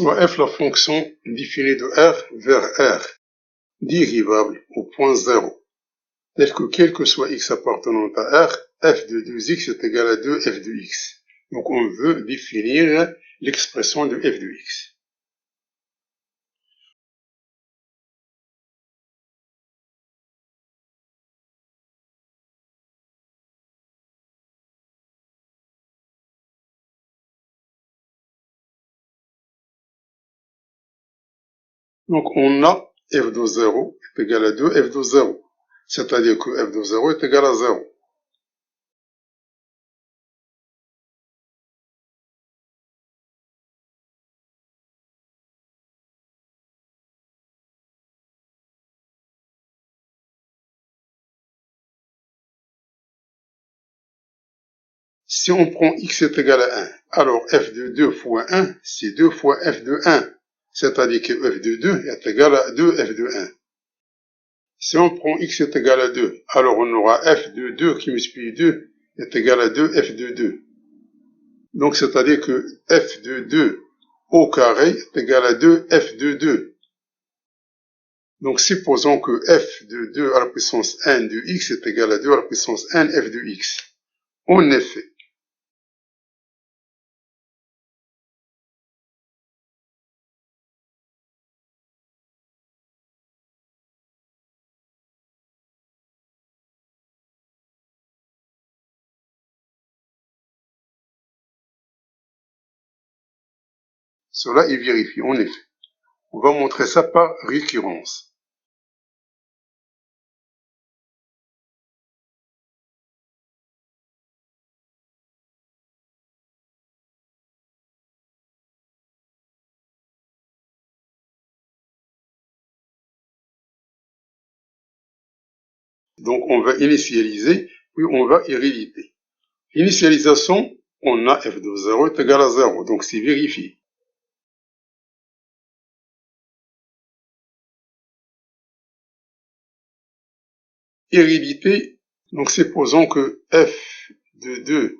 soit f la fonction définie de R vers R, dérivable au point 0, tel que quel que soit x appartenant à R, f de 2x est égal à 2f de x. Donc on veut définir l'expression de f de x. Donc on a f de 0 est égal à 2f de 0, c'est-à-dire que f de 0 est égal à 0. Si on prend x est égal à 1, alors f de 2 fois 1, c'est 2 fois f de 1, c'est-à-dire que f de 2 est égal à 2f de 1. Si on prend x est égal à 2, alors on aura f de 2 qui multiplie 2 est égal à 2f de 2. Donc c'est-à-dire que f de 2 au carré est égal à 2f de 2. Donc supposons que f de 2 à la puissance n de x est égal à 2 à la puissance n f de x. En effet, cela est vérifié, en effet. On va montrer ça par récurrence. Donc on va initialiser, puis on va héréditer. Initialisation, on a f de 0 est égal à 0, donc c'est vérifié. Hérédité, donc supposons que f de 2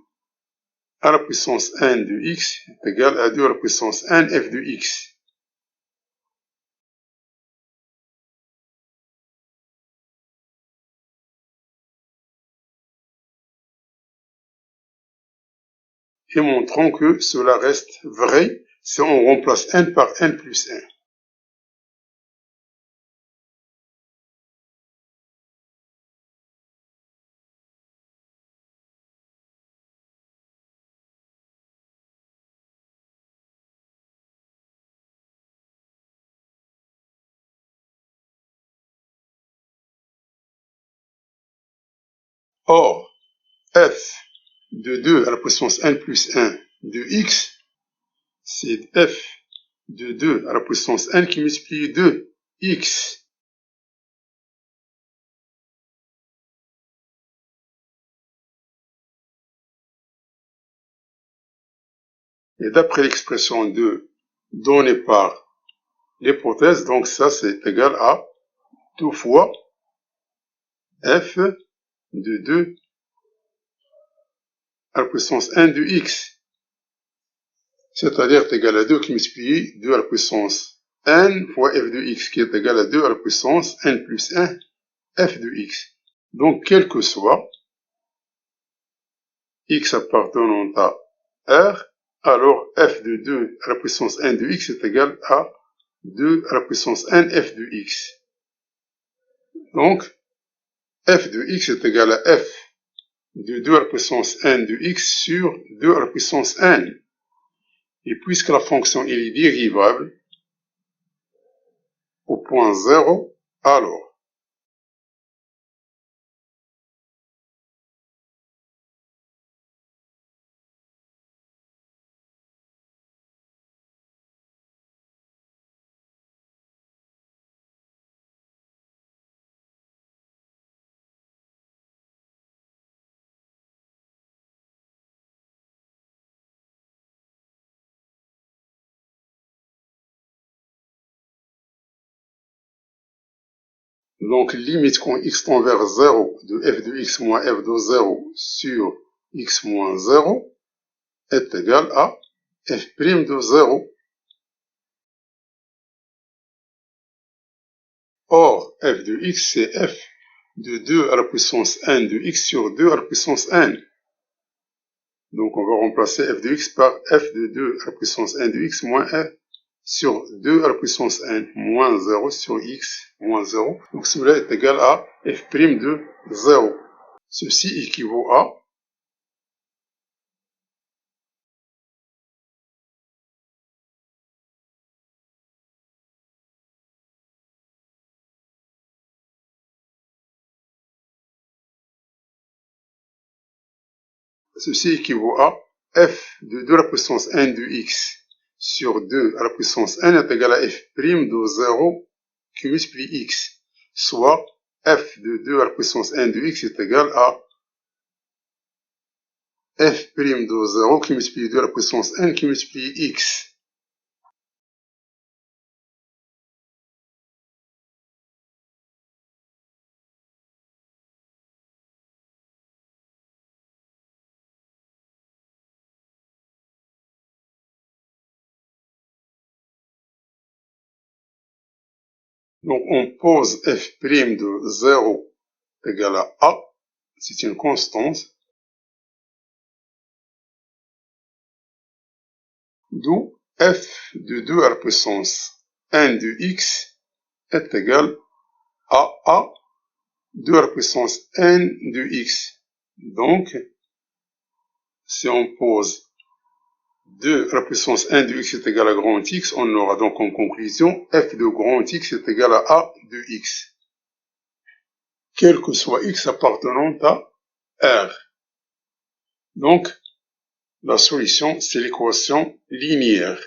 à la puissance n de x est égal à 2 à la puissance n f de x. Et montrons que cela reste vrai si on remplace n par n plus 1. Or, f de 2 à la puissance n plus 1 de x, c'est f de 2 à la puissance n qui multiplie 2 x. Et d'après l'expression 2 donnée par l'hypothèse, donc ça c'est égal à 2 fois f de 2 à la puissance n de x, c'est-à-dire égal à 2 qui multiplie 2 à la puissance n fois f de x, qui est égal à 2 à la puissance n plus 1 f de x. Donc, quel que soit x appartenant à R, alors f de 2 à la puissance n de x est égal à 2 à la puissance n f de x. Donc, f de x est égal à f de 2 à la puissance n de x sur 2 à la puissance n. Et puisque la fonction est dérivable au point 0, alors donc, limite quand x tend vers 0 de f de x moins f de 0 sur x moins 0 est égal à f' de 0 Or, f de x, c'est f de 2 à la puissance n de x sur 2 à la puissance n. Donc, on va remplacer f de x par f de 2 à la puissance n de x moins f sur 2 à la puissance n moins 0 sur x moins 0. Donc, cela est égal à f' de 0. Ceci équivaut à f de 2 à la puissance n de x sur 2 à la puissance n est égal à f' de 0 qui multiplie x, soit f de 2 à la puissance n de x est égal à f' de 0 qui multiplie 2 à la puissance n qui multiplie x. Donc, on pose f' de 0 égale à A, c'est une constante, d'où f de 2 à la puissance n de x est égal à A 2 à la puissance n de x. Donc, si on pose 2 à la puissance n de x est égal à grand X, on aura donc en conclusion f de grand X est égal à A de x, quel que soit x appartenant à R. Donc, la solution, c'est l'équation linéaire.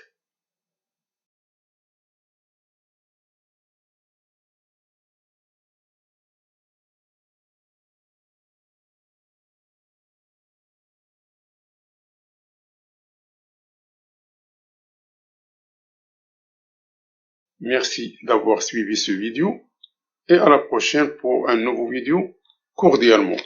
Merci d'avoir suivi ce vidéo et à la prochaine pour un nouveau vidéo cordialement.